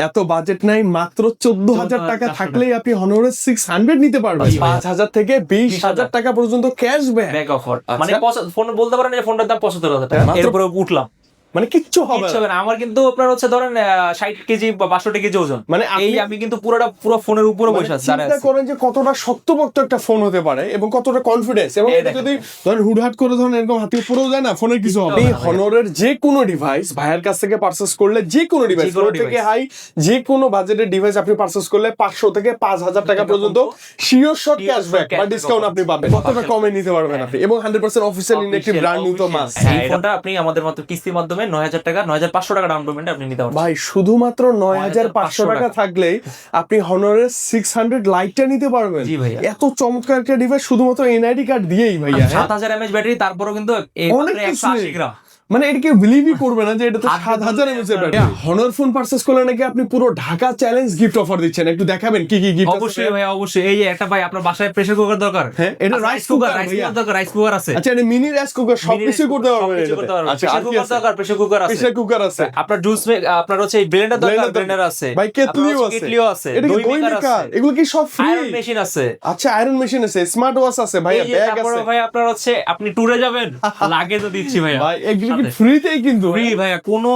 এত বাজেট নাই, মাত্র 14,000 টাকা থাকলেই আপনি Honor 600 নিতে পারবেন। 5,000 থেকে 20,000 টাকা পর্যন্ত ক্যাশব্যাক অফার, মানে ফোন বলতে পারেন এই ফোনটার দাম 75,000 টাকা, এরপরে উঠলাম মানে কিচ্ছু হবে না। আমার কিন্তু আপনার হচ্ছে ধরেন 60 কেজি বা 62 কেজি ওজন, মানে এই আমি কিন্তু পুরো ফোনের উপরে বসে আছি। চিন্তা করেন যে কতটা শক্তপোক্ত একটা ফোন হতে পারে এবং কতটা কনফিডেন্স, এবং এটা যদি ধরেন হুটহাট করে ধরেন এরকম হাতে পড়েও যায় না, ফোনের কিছু হবে না। হনরের যে কোনো ডিভাইস ভাইয়ের কাছ থেকে পারচেজ করলে, যে কোনো ডিভাইস থেকে হাই যে কোনো বাজেটের ডিভাইস আপনি পারচেজ করলে 500 থেকে 5,000 টাকা পর্যন্ত শিওর শট ক্যাশব্যাক বা ডিসকাউন্ট আপনি পাবেন। কতটা কমে নিতে পারবেন আপনি, এবং 100% অফিশিয়াল ইনএক্টিভ ব্র্যান্ড নিউ তো মাস। এই ফোনটা আপনি আমাদের মত কিস্তির মাধ্যমে 9,000 টাকা 9,500 টাকা ডাউন পেমেন্ট আপনি নিতে পারবেন ভাই। শুধুমাত্র 9,500 টাকা থাকলেই আপনি হনরের 600 লাইটটা নিতে পারবেন। জি ভাইয়া, এত চমৎকার একটা ডিভাইস শুধুমাত্র এনআইডি কার্ড দিয়েই ভাইয়া। 7000 mAh ব্যাটারি, তারপরেও কিন্তু অনেক 180 গ্রাম, মানে এটা কেউ বিলিভই করবে না যে এটা তো 7,000 mAh এর ব্যাটারি। হনর ফোন পারচেজ করলে নাকি আপনি পুরো ঢাকা চ্যালেঞ্জ গিফট অফার দিচ্ছেন, একটু দেখাবেন কি কি গিফট? অবশ্যই ভাই, অবশ্যই। এই যে একটা ভাই আপনার বাসায় প্রেসার কুকার দরকার, হ্যাঁ এটা রাইস কুকার দরকার, রাইস কুকার আছে। আচ্ছা এটা মিনি রাইস কুকার সবকিছু করতে পারবেন সবকিছু করতে পারবেন। আচ্ছা আর কি আছে? প্রেসার কুকার আছে, প্রেসার কুকার আছে, আপনার জুস আপনার হচ্ছে এই ব্লেন্ডার দরকার, ব্লেন্ডার আছে ভাই, কেটলিও আছে, দই মেকার আছে, এগুলো কি সব ফ্রি? আয়রন মেশিন আছে, আচ্ছা আয়রন মেশিন আছে, স্মার্ট ওয়াচ আছে ভাই, ব্যাগ আছে ভাই। আপনার হচ্ছে আপনি ট্যুরে যাবেন, লাগেজও দিচ্ছি ভাই। ভাই এগুলো কি ফ্রিতেই? কিন্তু ফ্রি ভাই, কোনো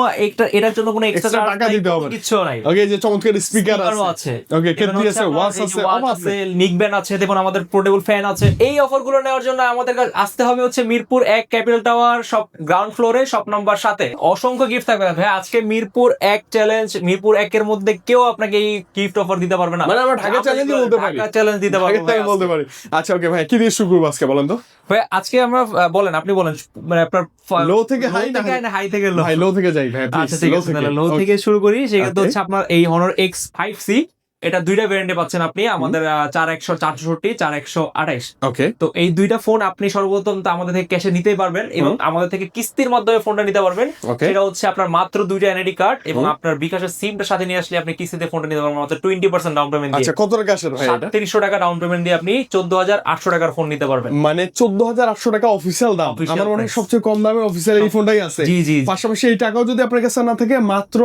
এটার জন্য কোনো এক্সট্রা টাকা দিতে হবে কিছু নাই। ওকে, যে চমৎকার স্পিকার আছে, ওকে কেটলি আছে, ওয়াচ আছে, নিক ব্যান্ড আছে, দেখুন আমাদের পোর্টেবল ফ্যান আছে। এই অফারগুলো নেওয়ার জন্য আমাদের কাছে আসতে হবে হচ্ছে Mirpur 1 capital tower shop ground ফ্লোরে, শপ নাম্বার 7 এ। অসংখ্য গিফট থাকবে ভাই আজকে মিরপুর 1 চ্যালেঞ্জ, মিরপুর 1 এর মধ্যে কেউ আপনাকে এই গিফট অফার দিতে পারবে না। মানে আমরা ঢাকা চ্যালেঞ্জ বলতে পারি, ঢাকা চ্যালেঞ্জ দিতে পারবো ভাই, বলতে পারি। আচ্ছা ওকে ভাই, কি দিয়ে শুরু করব আজকে বলেন তো? ভাই আজকে আমরা বলেন, আপনি বলেন, মানে আপনার লো থেকে হাই না হাই থেকে লো? ভাই লো থেকে যাই ভাই, আচ্ছা ঠিক আছে, তাহলে লো থেকে শুরু করি। সেক্ষেত্রে হচ্ছে আপনার এই Honor X5C, এটা দুইটা ভ্যারিয়েন্টে পাচ্ছেন আপনি আমাদের 4164, 4128। ওকে, তো এই দুইটা ফোন আপনি সর্বপ্রথম তো আমাদের থেকে ক্যাশে নিতেই পারবেন এবং আমাদের থেকে কিস্তির মাধ্যমে ফোনটা নিতে পারবেন। সেটা হচ্ছে আপনার মাত্র দুইটা এনআইডি কার্ড এবং আপনার বিকাশের সিমটার সাথে নিয়ে আসলে আপনি কিস্তিতে ফোনটা নিতে পারবেন মাত্র 20% ডাউন পেমেন্ট দিয়ে। আচ্ছা কত টাকা আসে ভাই? এটা 3700 টাকা ডাউন পেমেন্ট দিয়ে আপনি 14,800 টাকার ফোন নিতে পারবেন। মানে 14,800 টাকা অফিশিয়াল দাম। আমার মনে হয় সবচেয়ে কম দামে অফিশিয়াল এই ফোনটাই আছে। জি জি, পাশাপাশি এই টাকাও যদি আপনার কাছে না থাকে, মাত্র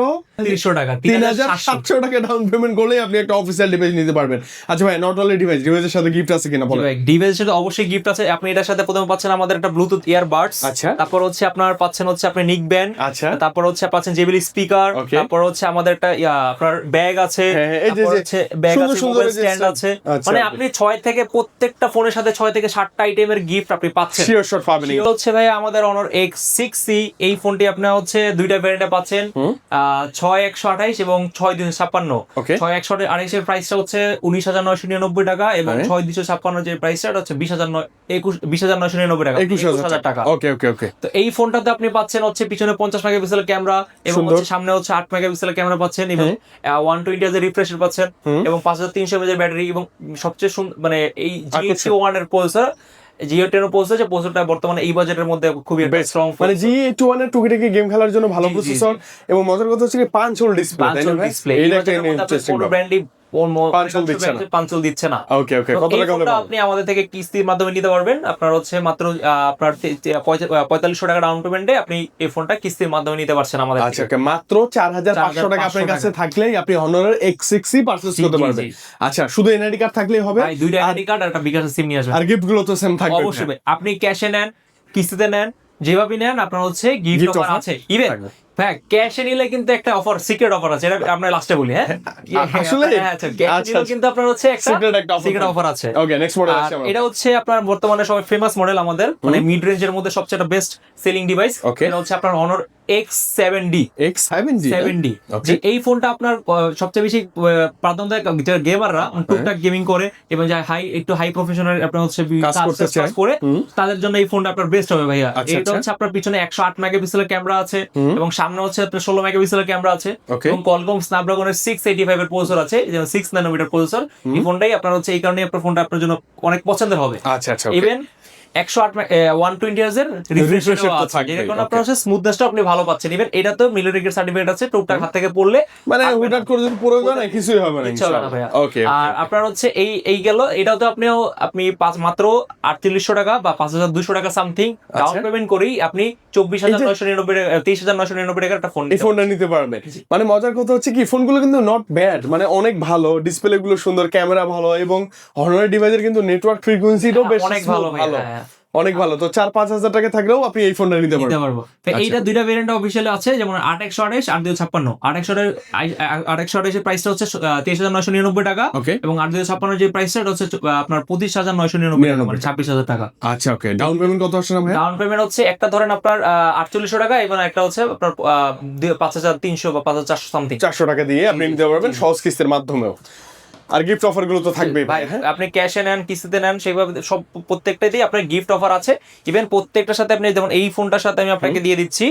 300 টাকা, 3,700 টাকা ডাউন পেমেন্ট করলেই আপনি একটা অফিশিয়াল ডিভাইস নিতে পারবেন। আচ্ছা ভাই, নট অনলি ডিভাইসের সাথে গিফট আছে কিনা বলেন? ডিভাইসের সাথে অবশ্যই গিফট আছে। আপনি এটার সাথে প্রথমে পাচ্ছেন আমাদের একটা ব্লুটুথ ইয়ারবাডস, আচ্ছা, তারপর হচ্ছে আপনার পাচ্ছেন হচ্ছে আপনি নিক ব্যান্ড, আচ্ছা, তারপর হচ্ছে পাচ্ছেন জেবিএল স্পিকার, তারপর হচ্ছে আমাদের একটা আপনার ব্যাগ আছে, তারপর হচ্ছে ব্যাগ আছে, মোবাইল স্ট্যান্ড আছে। মানে আপনি 6 থেকে প্রত্যেকটা ফোনের সাথে 6 থেকে 7টা আইটেমের গিফট আপনি পাচ্ছেন, শিওর শট পাবেন। এই হচ্ছে ভাই আমাদের Honor X6C। এই ফোনটি আপনি হচ্ছে দুইটা ভ্যারিয়েন্টে পাচ্ছেন, 6128 এবং 6256। 6128 এর প্রাইসটা হচ্ছে 19,999 টাকা এবং 6256 যে প্রাইসটা হচ্ছে 20,999 টাকা, 21,000 টাকা। ওকে ওকে ওকে। তো এই ফোনটাতে আপনি পাচ্ছেন হচ্ছে পিছনে 50 মেগাপিক্সেলের ক্যামেরা এবং হচ্ছে সামনে হচ্ছে 8 মেগাপিক্সেলের ক্যামেরা পাচ্ছেন এবং 120 হার্জ রিফ্রেশ রেট পাচ্ছেন এবং 5300 mAh ব্যাটারি এবং সবচেয়ে মানে এই G81 এর প্রসেসর, G10 এর প্রসেসরটা বর্তমানে এই বাজেটের মধ্যে খুবই একটা স্ট্রং। মানে G81 এর টুকিটাকি গেম খেলার জন্য ভালো প্রসেসর এবং মজার কথা হচ্ছে কি পাঁচ হোল ডিসপ্লে। এটা একটা ইন্টারেস্টিং ব্র্যান্ডই পাঞ্চল দিচ্ছে না। ওকে ওকে, কত টাকা হলে আপনি আমাদের থেকে কিস্তির মাধ্যমে নিতে পারবেন? আপনার হচ্ছে মাত্র আপনার 4500 টাকা ডাউন পেমেন্টে আপনি এই ফোনটা কিস্তির মাধ্যমে নিতে পারছেন আমাদের। আচ্ছা ওকে, মাত্র 4,500 টাকা আপনার কাছে থাকলেই আপনি Honor X6C পারচেজ করতে পারবেন। আচ্ছা, শুধু এনআইডি কার্ড থাকলেই হবে? ভাই দুইটা এনআইডি কার্ড আর একটা বিকাশ সিম নিয়ে আসবেন। আর গিফট গুলো তো সেম থাকবে অবশ্যই। আপনি ক্যাশে নেন, কিস্তিতে নেন, যেভাবে নেন আপনার হচ্ছে গিফট অফার আছে। ইভেন হ্যাঁ, ক্যাশে নিলে কিন্তু একটা অফার, সিক্রেট অফার আছে, এটা আমরা লাস্টে বলি। হ্যাঁ আসলে আচ্ছা, ক্যাশে নিলেও কিন্তু আপনার হচ্ছে একটা সিক্রেট অফার আছে। ওকে, নেক্সট মডেল আছে এটা হচ্ছে আপনার বর্তমানে সবাই ফেমাস মডেল আমাদের, মানে মিড রেঞ্জের মধ্যে সবচেয়ে একটা বেস্ট সেলিং ডিভাইস। এটা হচ্ছে আপনার Honor X7D। যে এই ফোনটা আপনার সবচেয়ে বেশি প্রাধান্য দেয় গেমাররা, টুকটাক গেমিং করে এবং যারা একটু হাই প্রফেশনাল আপনার হচ্ছে কাজ করে, তাদের জন্য এই ফোনটা আপনার বেস্ট হবে ভাইয়া। এটা হচ্ছে আপনার পিছনে 108 মেগাপিক্সেলের ক্যামেরা আছে এবং সামনে হচ্ছে আপনার 16 মেগাপিক্সেলের ক্যামেরা আছে এবং Qualcomm Snapdragon 685 এর প্রসেসর আছে, যেমন 6 ন্যানোমিটার প্রসেসর। এই ফোনটাই আপনার হচ্ছে এই কারণে আপনার ফোনটা আপনার জন্য অনেক পছন্দের হবে। আচ্ছা আচ্ছা, ইভেন 120 Hz এর রিফ্রেশ রেটও আছে, যে কারণে আপনার হচ্ছে স্মুথনেসটা আপনি ভালো পাচ্ছেন। ইভেন এটা তো মিলিটারি গ্রেড সার্টিফিকেট আছে, টুকটাক হাত থেকে পড়লে মানে হুটহাট করে যদি পড়ে যায় না কিছুই হবে না কিচ্ছু হবে না ভাইয়া। ওকে আর আপনার হচ্ছে এই গেল, এটাও তো আপনি মাত্র 3800 টাকা বা 5200 টাকা সামথিং ডাউন পেমেন্ট করেই আপনি 23,999 টাকার একটা ফোন এই ফোনটা নিতে পারবেন। মানে মজার কথা হচ্ছে কি ফোনগুলো কিন্তু নট ব্যাড, মানে অনেক ভালো, ডিসপ্লে গুলো সুন্দর, ক্যামেরা ভালো, এবং হনার ডিভাইসের কিন্তু নেটওয়ার্ক ফ্রিকোয়েন্সিটাও বেশ অনেক ভালো ভালো, হ্যাঁ। অনেক ভালো। তো 4-5 হাজার টাকা থাকলেও আপনি এই ফোনটা নিতে পারবো। এইটা দুইটা ভেরিয়েন্ট অফিশিয়ালি আছে, যেমন 8128 আর 256। 8128 এর প্রাইসটা হচ্ছে 23,999 টাকা, এবং 8256 যে প্রাইসটা এটা হচ্ছে আপনার 25,999 টাকা, মানে 26,000 টাকা। আচ্ছা ওকে। ডাউন পেমেন্ট কত আসছে না ভাই? ডাউন পেমেন্ট হচ্ছে একটা ধরেন আপনার 4800 টাকা, এবং একটা হচ্ছে আপনার 5300 বা 5400 সামথিং, 400 টাকা দিয়ে আপনি নিতে পারবেন সহজ কিস্তির মাধ্যমেও। আর গিফট অফার গুলো তো থাকবেই ভাই। আপনি ক্যাশে নেন, কিস্তিতে নেন, সেইভাবে সব প্রত্যেকটাতেই আপনার গিফট অফার আছে। ইভেন প্রত্যেকটার সাথে আপনি যেমন এই ফোনটার সাথে আমি আপনাকে দিয়ে দিচ্ছি,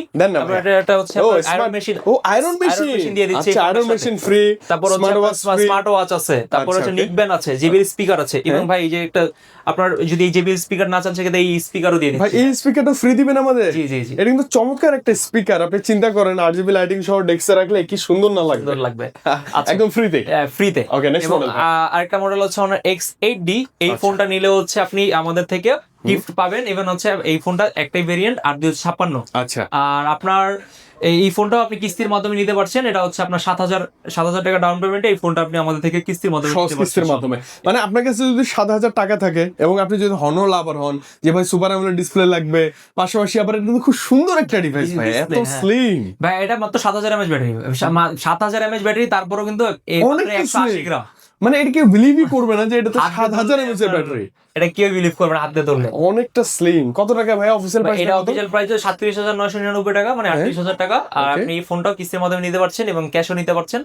এটা হচ্ছে আয়রন মেশিন, আয়রন মেশিন দিয়ে দিচ্ছি, আয়রন মেশিন ফ্রি, তারপর স্মার্ট ওয়াচ আছে, তারপর হচ্ছে নিক ব্যান্ড আছে, জিবিএল স্পিকার আছে। এবং ভাই এই যে একটা আপনার যদি এই জিবিএল স্পিকার না চান সেক্ষেত্রে এই স্পিকারও দিয়ে দিচ্ছি। ভাই এই স্পিকারটা ফ্রি দিবেন আমাদের? জি জি জি, এটা কিন্তু চমৎকার একটা স্পিকার। আপনি চিন্তা করেন আরজিবি লাইটিং সহ ডেস্কে রাখলে কি সুন্দর না লাগবে। সুন্দর লাগবে একদম ফ্রিতে। ফ্রিতে। Okay next model. আরেকটা মডেল হচ্ছে Honor X8D। এই ফোনটা নিলে হচ্ছে আপনি আমাদের থেকে গিফট পাবেন। ইভেন হচ্ছে এই ফোনটা একটাই ভেরিয়েন্ট 8256। আচ্ছা। আর আপনার এই ফোনটাও আপনি কিস্তির মাধ্যমে নিতে পারছেন। এটা হচ্ছে আপনার 7,000 টাকা ডাউন পেমেন্টে এই ফোনটা আপনি আমাদের থেকে কিস্তির মাধ্যমে নিতে পারছেন। কিস্তির মাধ্যমে মানে আপনার কাছে যদি 7,000 টাকা থাকে এবং আপনি যদি হনর লাভার হন যে ভাই সুপার অ্যামোলেড ডিসপ্লে লাগবে, পাশাপাশি আবার এটা খুব সুন্দর একটা ডিভাইস ভাই, এত স্লিম ভাই। এটা মাত্র 7,000 mAh ব্যাটারি, 7,000 mAh ব্যাটারি, তারপরেও কিন্তু 180 গ্রাম। মানে এটা কেউ বিলিভই করবে না যে এটা তো 7,000 mAh এর ব্যাটারি। এটা কেউ বিলিভ করবে না হাতে ধরলে। অনেকটা স্লিম। কত টাকা ভাই অফিসিয়াল প্রাইস? এটা অফিসিয়াল প্রাইস 37,999 টাকা, মানে 38,000 টাকা। আর আপনি এই ফোনটাও কিস্তির মাধ্যমে নিতে পারছেন এবং ক্যাশও নিতে পারছেন।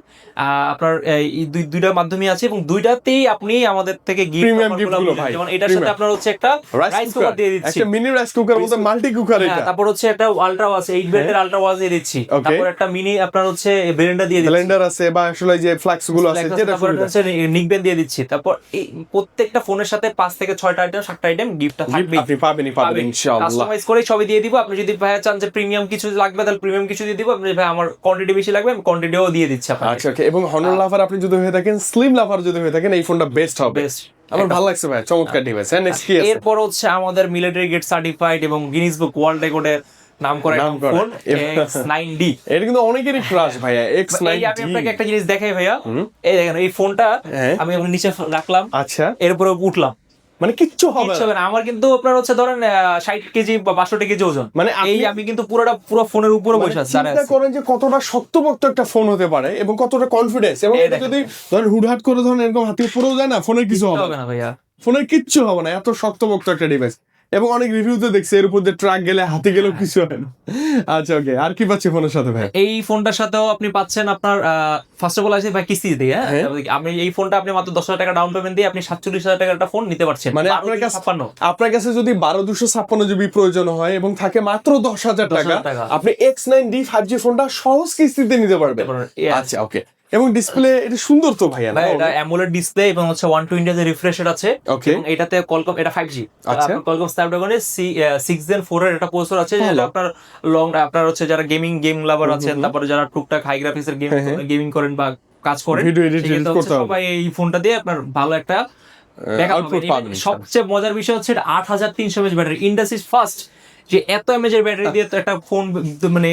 আপনার এই দুইটার মাধ্যমে আছে, এবং দুইটাতেই আপনি আমাদের থেকে প্রিমিয়াম গিফটগুলো ভাই। যেমন এটার সাথে আপনার হচ্ছে একটা রাইস কুকার দিয়ে দিচ্ছি, একটা মিনি রাইস কুকার মতো মাল্টি কুকার এটা। তারপর হচ্ছে একটা আলট্রা ওয়াচ, 8 ব্যান্ডের আলট্রা ওয়াচ দিয়ে দিচ্ছি। তারপর একটা মিনি আপনার হচ্ছে ব্লেন্ডার দিয়ে দিচ্ছি, ব্লেন্ডার আছে, বা আসলে যে ফ্লাক্স গুলো আছে যেটা হচ্ছে নিক ব্যান্ড দিয়ে দিচ্ছি। তারপর এই প্রত্যেকটা ফোনের সাথে 5 থেকে 6টা আইটেম 7টা আইটেম গিফট থাকবে, আপনি পাবেন ইনশাআল্লাহ। কাস্টমাইজ করে সবই দিয়ে দিব। আপনি যদি ভাই চান যে প্রিমিয়াম কিছু লাগবে তাহলে প্রিমিয়াম কিছু দিয়ে দিব। আপনি ভাই আমার কোয়ান্টিটি বেশি লাগবে আমি কোয়ান্টিটিও দিয়ে দিচ্ছি আপনাকে। আচ্ছা ওকে। এবং হনর লাভার আপনি যদি হয়ে থাকেন, স্লিম লাভার যদি হয়ে থাকেন, এই ফোনটা বেস্ট হবে। আমার ভালো লাগছে ভাই, চমৎকার ডিভাইস। নেক্সট কি আছে? এরপর হচ্ছে আমাদের মিলিটারি গ্রেড সার্টিফাইড এবং গিনিস বুক ওয়ার্ল্ড রেকর্ডের নাম করা ফোন X9D। এটা কিন্তু অনেকেরই ক্রাশ ভাইয়া, X9D। আমি আপনাকে একটা জিনিস দেখাই ভাইয়া, এই দেখেন এই ফোনটা আমি এখন নিচে রাখলাম, আচ্ছা, এরপরে উঠলাম, মানে কিচ্ছু হবে না। আমার কিন্তু আপনার হচ্ছে ধরেন 60 কেজি বা 62 কেজি ওজন, মানে আমি কিন্তু পুরো ফোনের উপরে বসে আছি। চিন্তা করেন যে কতটা শক্তপোক্ত একটা ফোন হতে পারে এবং কতটা কনফিডেন্স। এবং যদি ধরেন হুটহাট করে ধরেন এরকম হাতে পড়েও যায় না, ফোনের কিছু হবে না ভাইয়া, ফোনের কিচ্ছু হবে না, এত শক্তপোক্ত একটা ডিভাইস। এবং অনেক রিভিউতে দেখছি এর উপর দিয়ে ট্রাক গেলে হাতে গেলেও কিছু হয় না। আচ্ছা ওকে। আর কি পাচ্ছি ফোনের সাথে ভাই? এই ফোনটার সাথেও আপনি পাচ্ছেন আপনার ফার্স্ট অফ অল আছে ভাই কিস্তি দিয়ে। আপনি এই ফোনটা আপনি মাত্র 10,000 টাকা ডাউন পেমেন্ট দিয়ে আপনি 47,000 টাকার একটা ফোন নিতে পারছেন। মানে আপনার কাছে যদি 12,256 জিবি প্রয়োজন হয় এবং থাকে মাত্র 10,000 টাকা, আপনি X9D 5G ফোনটা সহজ কিস্তিতে নিতে পারবেন। আচ্ছা ওকে। এবং ডিসপ্লে এটা সুন্দর তো ভাইয়া, না এটা অ্যামোলেড ডিসপ্লে এবং হচ্ছে 120 Hz রিফ্রেশ রেট আছে। এবং এটাতে কোয়ালকম, এটা 5G, কোয়ালকম স্ন্যাপড্রাগনের 6 Gen 4 এর একটা প্রসেসর আছে, যেটা আপনার আপনার হচ্ছে যারা গেম লাভার আছেন, তারপরে যারা টুকটাক হাই গ্রাফিক্সের গেমিং করেন বা কাজ করেন, সবাই এই ফোনটা দিয়ে আপনার ভালো একটা আউটপুট পাবেন। সবচেয়ে মজার বিষয় হচ্ছে 8,300 mAh ব্যাটারি, ইন্ডাস্ট্রিজ ফার্স্ট যে এত এমএএইচ ব্যাটারি দিয়ে তো একটা ফোন মানে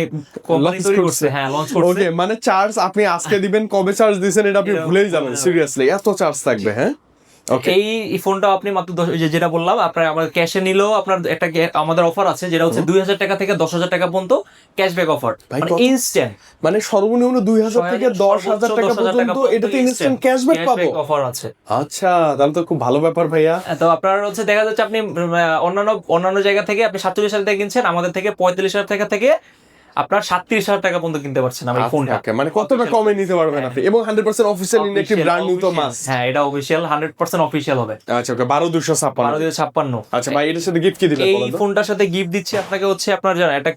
কোম্পানি তৈরি করছে। হ্যাঁ, লঞ্চ করছে। ওকে, মানে চার্জ আপনি আজকে দিবেন, কবে চার্জ দিবেন এটা আপনি ভুলেই যাবেন। সিরিয়াসলি এত চার্জ থাকবে? হ্যাঁ। এই ফোনটা আপনি মাত্র যেটা বললাম আপনার আমার ক্যাশে নিলেও আপনার একটা আমাদের অফার আছে, যেটা হচ্ছে 2,000 টাকা থেকে 10,000 টাকা পর্যন্ত ক্যাশব্যাক অফার, মানে ইনস্ট্যান্ট, মানে সর্বনিম্ন 2,000 থেকে 10,000 টাকা পর্যন্ত এটাতে ইনস্ট্যান্ট ক্যাশব্যাক পাবো। অফার আছে। আচ্ছা, তাহলে তো খুব ভালো ব্যাপার ভাইয়া। তো আপনার হচ্ছে দেখা যাচ্ছে আপনি অন্যান্য জায়গা থেকে আপনি 47,000 টাকা কিনছেন, আমাদের থেকে 45,000 টাকা থেকে আপনার 37,000 টাকা পর্যন্ত কিনতে পারছেন আমি ফোনটা। মানে কতটা কমে নিতে পারবেন আপনি, এবং 100% অফিশিয়াল ইনএক্টিভ ব্র্যান্ড নিউ তো মাস। হ্যাঁ, এটা অফিশিয়াল 100% অফিশিয়াল হবে। আচ্ছা ওকে। 12,256। আচ্ছা ভাই, এটার সাথে গিফট কি দিবেন? এই ফোনটার সাথে গিফট দিচ্ছি আপনাকে হচ্ছে আপনার জানেন একটা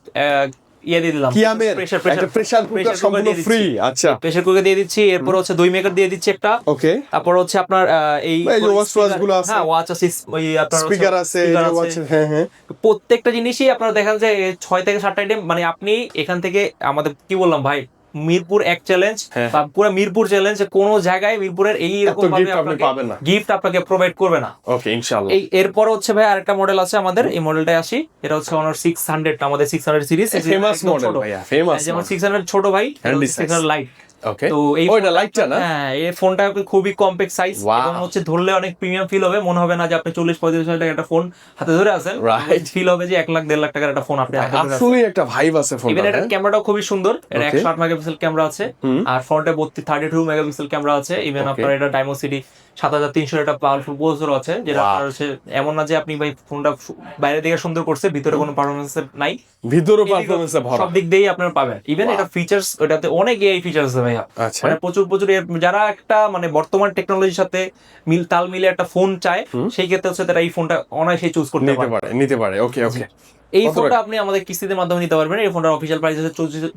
ইয়ে দিয়ে দিলাম কিয়ামের একটা প্রেসার কুকার সম্পূর্ণ ফ্রি। আচ্ছা, প্রেসার কুকার দিয়ে দিচ্ছি। এরপর হচ্ছে 2 মেকার দিয়ে দিচ্ছি একটা। ওকে, তারপর হচ্ছে আপনার এই ওয়াচ গুলো আছে, হ্যাঁ ওয়াচ আছে, ওই আপনার স্পিকার আছে, ওয়াচ, হ্যাঁ হ্যাঁ, প্রত্যেকটা জিনিসই আপনারা দেখেন যে 6 থেকে 7টা আইটেম। মানে আপনি এখান থেকে আমাদের কি বললাম ভাই, মিরপুর এক চ্যালেঞ্জ বা পুরো মিরপুর চ্যালেঞ্জ, কোন জায়গায় মিরপুরের এই রকম ভাবে আপনাকে গিফট আপনাকে প্রোভাইড করবে না। ওকে, ইনশাআল্লাহ। এরপর হচ্ছে ভাই আরেকটা মডেল আছে আমাদের, এই মডেলটাই আসি। এটা হচ্ছে Honor 600, আমাদের 600 সিরিজ, ফেমাস মডেল ভাইয়া, ফেমাস, যেমন 600 ছোট ভাই, 600 লাইট। ওকে, তো এই ওইটা লাইটটা না, হ্যাঁ এই ফোনটা খুবই কম্প্যাক্ট সাইজ এবং হচ্ছে ধরলে অনেক প্রিমিয়াম ফিল হবে। মনে হবে না যে আপনি 40-45 হাজার টাকার একটা ফোন হাতে ধরে আছেন, রাইট, ফিল হবে যে 1 লাখ 1.5 লাখ টাকার একটা ফোন আপনি হাতে ধরে আছেন। আসলে একটা ভাইব আছে ফোনটা। ইভেন এটার ক্যামেরাটাও খুবই সুন্দর, এটা 108 মেগাপিক্সেল ক্যামেরা আছে, আর ফ্রন্টে 32 মেগাপিক্সেল ক্যামেরা আছে। ইভেন আপনার এটা ডাইমেনসিটি 7300 একটা পাওয়ারফুল প্রসেসর আছে, যেটা আপনার হচ্ছে এমন না যে আপনি ভাই ফোনটা বাইরে থেকে সুন্দর করছে, ভিতরে কোনো পারফরম্যান্স নাই, ভিতরে পারফরম্যান্সে ভরা, সব দিক দিয়েই আপনারা পাবেন। ইভেন এটা ফিচারস, ওটাতে অনেক এআই ফিচারস আছে ভাইয়া, মানে প্রচুর যারা একটা মানে বর্তমান টেকনোলজির সাথে তাল মিলে একটা ফোন চায়, সেই ক্ষেত্রে হচ্ছে তারা এই ফোনটা অনায়াসে চুজ করতে নিতে পারে। ওকে ওকে, এই ফোনটা আপনি আমাদের কিস্তির মাধ্যমে নিতে পারবেন। এই ফোনটার অফিশিয়াল প্রাইস আছে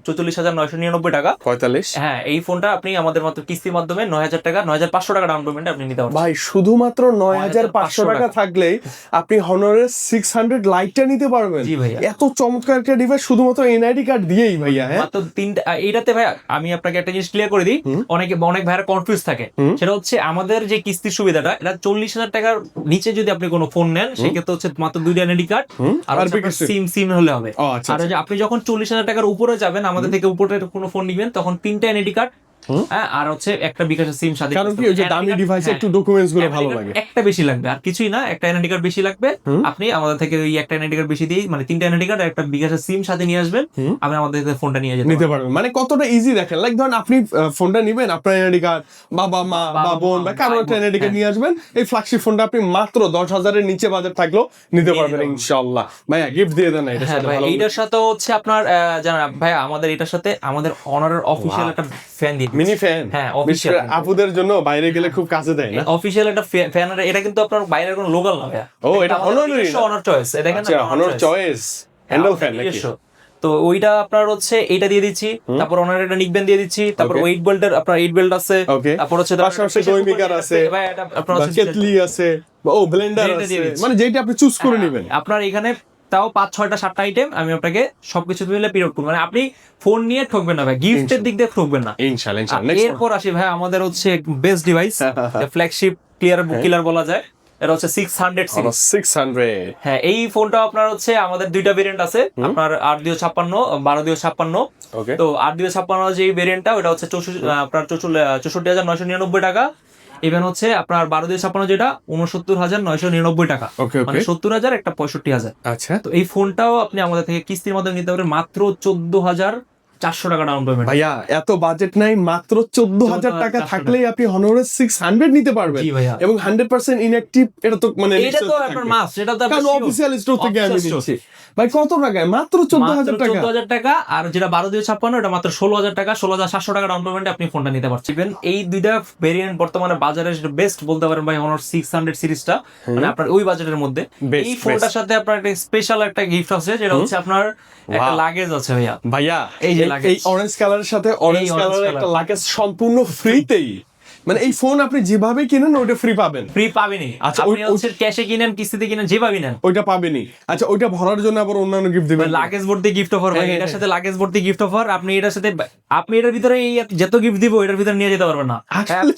44,999 টাকা। 45। হ্যাঁ, এই ফোনটা আপনি আমাদের মাত্র কিস্তির মাধ্যমে 9,000 টাকা, 9,500 টাকা ডাউন পেমেন্টে আপনি নিতে পারবেন। ভাই শুধুমাত্র 9,500 টাকা থাকলেই আপনি হনরের 600 লাইটটা নিতে পারবেন। জি ভাইয়া, এত চমৎকার একটা ডিভাইস শুধুমাত্র এনআইডি কার্ড দিয়েই ভাইয়া। হ্যাঁ, মাত্র 3টা। এইটাতে ভাই আমি আপনাকে একটা জিনিস ক্লিয়ার করে দিই, অনেক ভাইরা কনফিউজ থাকে। সেটা হচ্ছে আমাদের যে কিস্তির সুবিধাটা, এটা 40,000 টাকার নিচে যদি আপনি কোনো ফোন নেন, সেক্ষেত্রে হচ্ছে মাত্র 2টা এনআইডি কার্ড আর সিম হলে হবে। আর আপনি যখন 40,000 টাকার উপরে যাবেন, আমাদের থেকে উপরে কোনো ফোন নিবেন, তখন 3টা এনআইডি কার্ড আর হচ্ছে একটা বিকাশের সিম সাথে। কারণ কি ওই যে দামি ডিভাইসে একটু ডকুমেন্টস গুলো ভালো লাগে, একটা বেশি লাগবে, আর কিছুই না, একটা এনআইডি কার্ড বেশি লাগবে। আপনি আমাদের থেকে ওই একটা এনআইডি কার্ড বেশি দিয়ে, মানে 3টা এনআইডি কার্ড আর একটা বিকাশের সিম সাথে নিয়ে আসবেন, আপনি আমাদের থেকে ফোনটা নিতে পারবেন। মানে কতটা ইজি দেখেন, লাইক ধরেন আপনি ফোনটা নিবেন, আপনার এনআইডি কার্ড, বাবা মা বা বোন বা কারো একটা এনআইডি কার্ড নিয়ে আসবেন, এই ফ্ল্যাগশিপ ফোনটা আপনি মাত্র 10,000-এর নিচে বাজেট থাকলেও নিতে পারবেন ইনশাআল্লাহ। ভাইয়া গিফট দিয়ে দেন এটার সাথে। ভাই এটার সাথে হচ্ছে আপনার জানেন ভাই, আমাদের এটার সাথে আমাদের অনারের অফিশিয়াল একটা ফ্যান দিয়ে, মিনি ফ্যান। হ্যাঁ, অফিশিয়াল আপুদের জন্য বাইরে গেলে খুব কাজে দেয় না, অফিশিয়াল একটা ফ্যান। এটা কিন্তু আপনার বাইরের কোনো লোকাল না ভাইয়া। ও, এটা অনার চয়েস, দেখেন না, অনার চয়েস হ্যান্ডেল ফ্যান নাকি? তো ওইটা আপনার হচ্ছে এটা দিয়ে দিচ্ছি, তারপর ওনার একটা নিকবেন দিয়ে দিচ্ছি, তারপর ওয়েট বেল্টের আপনার 8 বেল্ট আছে, তারপর হচ্ছে পাশাপাশি দই মেকার আছে, ভাই এটা আপনার হচ্ছে কেটলি আছে, ও ব্লেন্ডার আছে, মানে যেটা আপনি চুজ করে নেবেন। আপনার এখানে তাও 5-6টা-7টা আইটেম আমি আপনাকে সবকিছু মিলে পিরিয়ড করব, মানে আপনি ফোন নিয়ে ঠকবেন না ভাই, গিফটের দিক দিয়ে ঠকবেন না ইনশাআল্লাহ। এরপর আসি ভাই আমাদের হচ্ছে বেস্ট ডিভাইস, ফ্ল্যাগশিপ কিলার বলা যায়, এটা হচ্ছে 600 সিরিজ। 600, হ্যাঁ, এই ফোনটা আপনার হচ্ছে আমাদের দুইটা ভেরিয়েন্ট আছে, আপনার 8/256, 12/256। তো 8/256 যে ভেরিয়েন্টটা, ওটা হচ্ছে আপনার 64,999 টাকা। ইভেন হচ্ছে আপনার 12/256 যেটা 69,999 টাকা, মানে 70,000 একটা 65,000। আচ্ছা, তো এই ফোনটাও আপনি আমাদের থেকে কিস্তির মাধ্যমে নিতে পারবেন মাত্র 14,400 টাকা ডাউন পেমেন্ট। ভাইয়া এত বাজেট নাই, মাত্র 14,000 টাকা থাকলেই আপনি হনরের 600 নিতে পারবেন। এবং 100% ইনঅ্যাক্টিভ, এটা তো মানে এটা তো আপনার মাস, এটা তো কারণ অফিশিয়াল স্টোর থেকে আমি নিচ্ছি। ভাই কত টাকায়? মাত্র 14,000 টাকা। আর যেটা 12/256 এটা মাত্র 16,000 টাকা, 16,700 টাকা ডাউন পেমেন্টে আপনি ফোনটা নিতে পারছেন। এই দুইটা ভেরিয়েন্ট বর্তমানে বাজারে বেস্ট বলতে পারেন ভাই, Honor 600 সিরিজটা, মানে আপনার ওই বাজেটের মধ্যে। এই ফোনটার সাথে আপনার একটা স্পেশাল একটা গিফট আছে, যেটা হচ্ছে আপনার একটা লাগেজ আছে ভাইয়া। এই যে লাগেজ, এই অরেঞ্জ কালারের সাথে অরেঞ্জ কালারের একটা লাগেজ সম্পূর্ণ ফ্রিতেই, মানে এই ফোন আপনি যেভাবে কিনেন ওইটা ফ্রি পাবেন। আচ্ছা, আপনি হচ্ছে ক্যাশে কিনেন, কিস্তিতে কিনেন, যেভাবে নেন ওইটা পাবেনই। আচ্ছা, ওইটা ভরার জন্য আবার অন্যান্য গিফট দিবেন, লাগেজ ভর্তি গিফট অফার ভাই। এটার সাথে লাগেজ ভর্তি গিফট অফার, আপনি এটার সাথে আপনি এটার ভিতরে এই যত গিফট দিব এটার ভিতরে নিয়ে যেতে পারবেন না,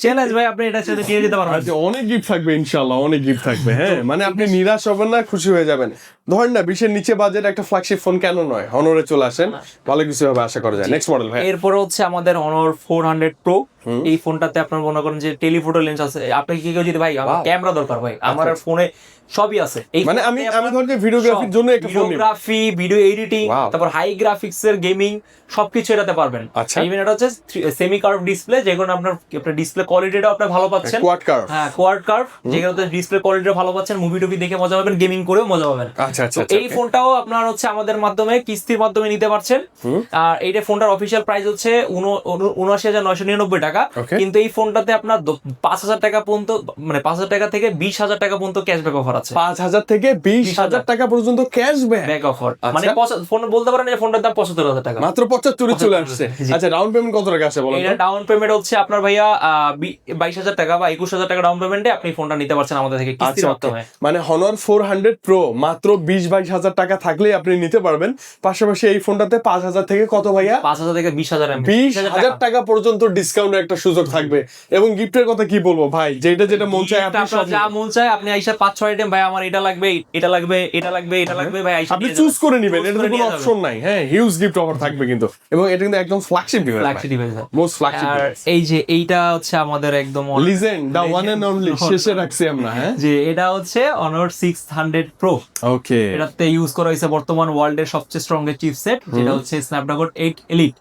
চ্যালেঞ্জ ভাই, আপনি এটার সাথে নিয়ে যেতে পারবেন। আচ্ছা, অনেক গিফট থাকবে ইনশাআল্লাহ, অনেক গিফট থাকবে। হ্যাঁ, মানে আপনি নিরাশ হবেন না, খুশি হয়ে যাবেন। ধরেন না 20-এর নিচে বাজেট একটা ফ্ল্যাগশিপ ফোন কেন নয়, হনরে চলে আসেন, ভালো কিছু হবে আশা করা যায়। নেক্সট মডেল ভাই। এরপর হচ্ছে আমাদের Honor 400 Pro। এই ফোনটাতে আপনার মনে করেন যে টেলিফোটো লেন্স আছে, আপনি কি কেউ যদি ভাই আমার ক্যামেরা দরকার ভাই, আমার ফোনে সবই আছে, মানে আমি ধরেন যে ভিডিওগ্রাফির জন্য একটা ফোন, ভিডিওগ্রাফি, ভিডিও এডিটিং, তারপর হাই গ্রাফিক্স এর গেমিং সবকিছু এটাতে পারবেন। আচ্ছা, ইভেন এটা হচ্ছে সেমি কার্ভ ডিসপ্লে, যেগুলো আপনার ডিসপ্লে কোয়ালিটিটা আপনি ভালো পাচ্ছেন, কোয়াড কার্ভ, হ্যাঁ কোয়াড কার্ভ, যেগুলোতে ডিসপ্লে কোয়ালিটিটা ভালো পাচ্ছেন, মুভি টুভি দেখে মজা পাবেন, গেমিং করেও মজা পাবেন। আচ্ছা আচ্ছা, এই ফোনটাও আপনার হচ্ছে আমাদের মাধ্যমে কিস্তির মাধ্যমে নিতে পারছেন। আর এইটা ফোনটার অফিশিয়াল প্রাইস হচ্ছে 79,999 টাকা, কিন্তু এই ফোনটা ফোনটাতে আপনার 5,000 টাকা পর্যন্ত, মানে 5,000 টাকা থেকে 20,000 টাকা পর্যন্ত ক্যাশব্যাক অফার আছে। 5,000 থেকে 20,000 টাকা পর্যন্ত ক্যাশব্যাক ব্যাক অফার, মানে ফোন বলতে পারেন যে ফোনটার দাম 75,000 টাকা, মাত্র 75 চলে আসছে। আচ্ছা, ডাউন পেমেন্ট কত টাকা আছে বলেন? এটা ডাউন পেমেন্ট হচ্ছে আপনার ভাইয়া 22,000 টাকা বা 21,000 টাকা ডাউন পেমেন্টে আপনি ফোনটা নিতে পারছেন আমাদের থেকে কিস্তির মাধ্যমে। মানে Honor 400 Pro মাত্র 20-22,000 টাকা থাকলেই আপনি নিতে পারবেন। পাশাপাশি এই ফোনটাতে 5,000 থেকে কত ভাইয়া? 5,000 থেকে 20,000 20,000 টাকা পর্যন্ত ডিসকাউন্টের একটা সুযোগ থাকবে। এবং গিফটের কথা কি বলবো ভাই, যেটা মন চায় আপনি সব যা মন চায় আপনি আইসা 5-6 আইটেম, ভাই আমার এটা লাগবে, এটা লাগবে, এটা লাগবে, এটা লাগবে, ভাই আইসা আপনি চুজ করে নেবেন, এটা কোনো অপশন নাই। হ্যাঁ, হিউজ গিফট অফার থাকবে কিন্তু, এবং এটা কিন্তু একদম ফ্ল্যাগশিপ ডিভাইস, মোস্ট ফ্ল্যাগশিপ। আর এই যে এইটা হচ্ছে আমাদের একদম legend, the one and only, শেষে রাখছি আমরা। হ্যাঁ, যে এটা হচ্ছে Honor 600 Pro। ওকে, এটাতে ইউজ করা হয়েছে বর্তমান ওয়ার্ল্ডের সবচেয়ে স্ট্রংগেস্ট চিপসেট, যেটা হচ্ছে স্ন্যাপড্রাগন 8 Elite।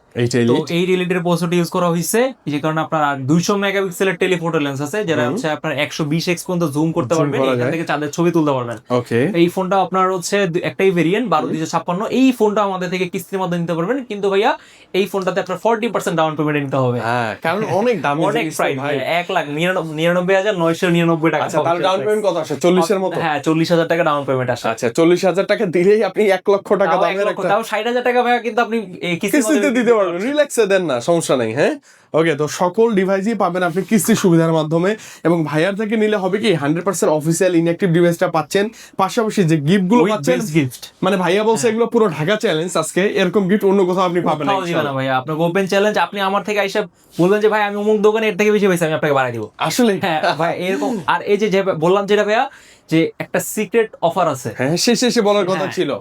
তো এই রিলেটেড প্রসেসরটা ইউজ করা হয়েছে, যে কারণে আপনার 200 মেগাপিক্সেলের টেলিফোটো লেন্স আছে, যেটা হচ্ছে আপনার 120x পর্যন্ত জুম করতে পারবেন, এখান থেকে চাঁদের ছবি তুলতে পারবেন। ওকে, এই ফোনটা আপনার হচ্ছে একটাই ভেরিয়েন্ট 12256। এই ফোনটা আমাদের থেকে কিস্তির মাধ্যমে নিতে পারবেন, কিন্তু ভাইয়া এই ফোনটাতে আপনার 40% ডাউন পেমেন্ট নিতে হবে। হ্যাঁ, কারণ অনেক দাম, অনেক প্রাইস ভাই, 1,99,990 টাকা। আচ্ছা, তার ডাউন পেমেন্ট কত আসে? 40 এর মতো? হ্যাঁ, 40,000 টাকা ডাউন পেমেন্ট আসে। আচ্ছা, 40,000 টাকা দিলেই আপনি 1 লক্ষ টাকা দামের একটা, তাও 60,000 টাকা ভাইয়া কিন্তু আপনি কিস্তিতে দিতে পারবেন, রিল্যাক্সে দেন না, সমস্যা নেই। হ্যাঁ, ওকে, তো সকল ডিভাইসই পাবেন আপনি কিস্তির সুবিধার মাধ্যমে। এবং ভাইয়ার থেকে নিলে হবে কি 100% অফিসিয়াল ইনঅ্যাক্টিভ ডিভাইসটা পাচ্ছেন, পাশাপাশি যে গিফট গুলো পাচ্ছেন, গিফট মানে ভাইয়া বলছে এগুলো পুরো ঢাকা চ্যালেঞ্জ আজকে, এরকম গিফট অন্য কোথাও আপনি পাবেন না না ভাইয়া। আপনার ওপেন চ্যালেঞ্জ, আপনি আমার থেকে আইসা বলবেন যে ভাই আমি অমুক দোকানে এর থেকে বেশি পয়সা আমি আপনাকে বাড়াই দিব, আসলে। হ্যাঁ ভাই, এরকম। আর এই যে বললাম যেটা ভাইয়া, যে একটা সিক্রেট অফার আছে, হ্যাঁ, শেষে বলার কথা ছিল।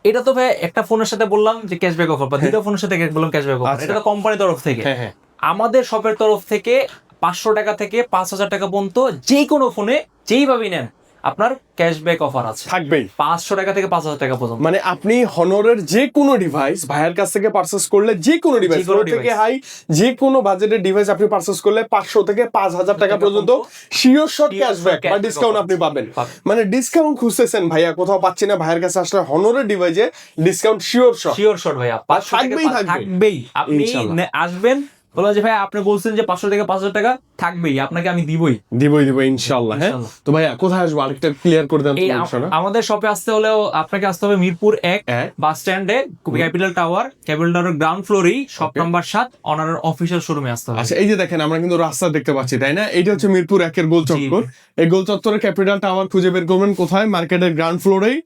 এটা তো ভাই একটা ফোনের সাথে বললাম যে ক্যাশব্যাক অফার, বা দুটো ফোনের সাথে বললাম ক্যাশব্যাক অফার, এটা তো কোম্পানির তরফ থেকে। হ্যাঁ, আমাদের শপের তরফ থেকে 500 টাকা থেকে 5,000 টাকা পর্যন্ত যে কোনো ফোনে যেইভাবে নেন আপনার ক্যাশব্যাক অফার আছে, থাকবেই। 500 টাকা থেকে 5,000 টাকা পর্যন্ত। মানে আপনি হনরের যে কোনো ডিভাইস ভাইয়ের কাছ থেকে পারচেস করলে, যে কোনো ডিভাইস থেকে হাই যে কোনো বাজেটের ডিভাইস আপনি পারচেস করলে 500 থেকে 5,000 টাকা পর্যন্ত শিওর শট ক্যাশব্যাক বা ডিসকাউন্ট আপনি পাবেন। মানে ডিসকাউন্ট খুঁজতেছেন ভাইয়া, কোথাও পাচ্ছি না, ভাইয়ের কাছে আসলে হনরের ডিভাইসে ডিসকাউন্ট শিওর শট ভাইয়া, 500 থাকবেই। আপনি আসবেন, বললাম যে ভাই আপনি বলছেন যে 500 থেকে 5,000 টাকা থাকবেই, আপনাকে আমি দিবই ইনশাআল্লাহ। হ্যাঁ, তো ভাইয়া কোথায় আসবো আরেকটা ক্লিয়ার করে দেন। আমাদের শপে আসতে হলেও আপনাকে আসতে হবে মিরপুর 1 বাস স্ট্যান্ডে, ক্যাপিটাল টাওয়ার গ্রাউন্ড ফ্লোরেই, শপ নাম্বার 7, অনারের অফিসিয়াল শোরুমে আসতে হবে। আচ্ছা, এই যে দেখেন আমরা কিন্তু রাস্তা দেখতে পাচ্ছি, তাই না? এটা হচ্ছে মিরপুর 1 গোল চত্বর। এই গোল চত্বরে ক্যাপিটাল টাওয়ার খুঁজে বের করবেন কোথায়, মার্কেটের গ্রাউন্ড ফ্লোরেই।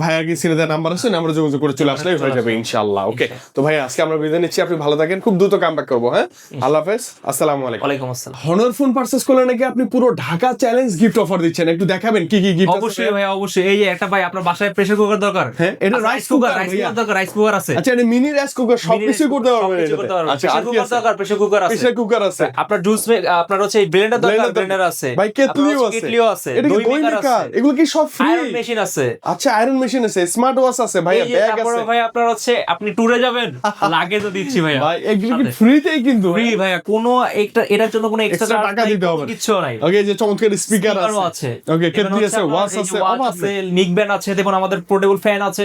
ভাইয়া কি সিনেদার নাম্বার আছে, আমরা যোগাযোগ করে চলে আসলেই হয়ে যাবে ইনশাআল্লাহ। ওকে, তো ভাই আজকে আমরা বিদায় নিচ্ছি, আপনি ভালো থাকেন, খুব দ্রুত কামব্যাক করবো। হ্যাঁ, আল্লাহ হাফেজ, আসসালামু আলাইকুম। ওয়ালাইকুম আসসালাম। হনর ফোন পারচেজ করলে নাকি আপনি পুরো ঢাকা চ্যালেঞ্জ গিফট অফার দিচ্ছেন, একটু দেখাবেন কি কি গিফট? অবশ্যই ভাই, অবশ্যই। এই যে একটা ভাই আপনার বাসায় প্রেসার কুকার দরকার, হ্যাঁ, এটা রাইস কুকার দরকার, রাইস কুকার আছে। আচ্ছা, এটা মিনি রাইস কুকার, সবকিছু করতে পারবেন এটাতে। আচ্ছা, আর কি আছে? প্রেসার কুকার আছে, প্রেসার কুকার আছে, আপনার জুস আপনার হচ্ছে ব্লেন্ডার দরকার, ব্লেন্ডার আছে ভাই, কেটলিও আছে, এটা কি দই মেকার, এগুলো কি সব ফ্রি? আয়রন মেশিন আছে। আচ্ছা, আয়রন মেশিন আছে, স্মার্ট ওয়াচ আছে ভাই, ব্যাগ আছে ভাই, আপনার হচ্ছে আপনি ট্যুরে যাবেন, লাগে তো দিচ্ছি ভাই, ভাই এগুলো কি ফ্রিতেই? কিন্তু ফ্রি ভাইয়া, কোনো এটার জন্য কোনো এক্সট্রা টাকা দিতে হবে কিছু নাই। ওকে, যে চমৎকার স্পিকার আছে, ওকে, কেটলি আছে, ওয়াচ আছে, নিক ব্যান্ড আছে, দেখুন আমাদের পোর্টেবল ফ্যান আছে।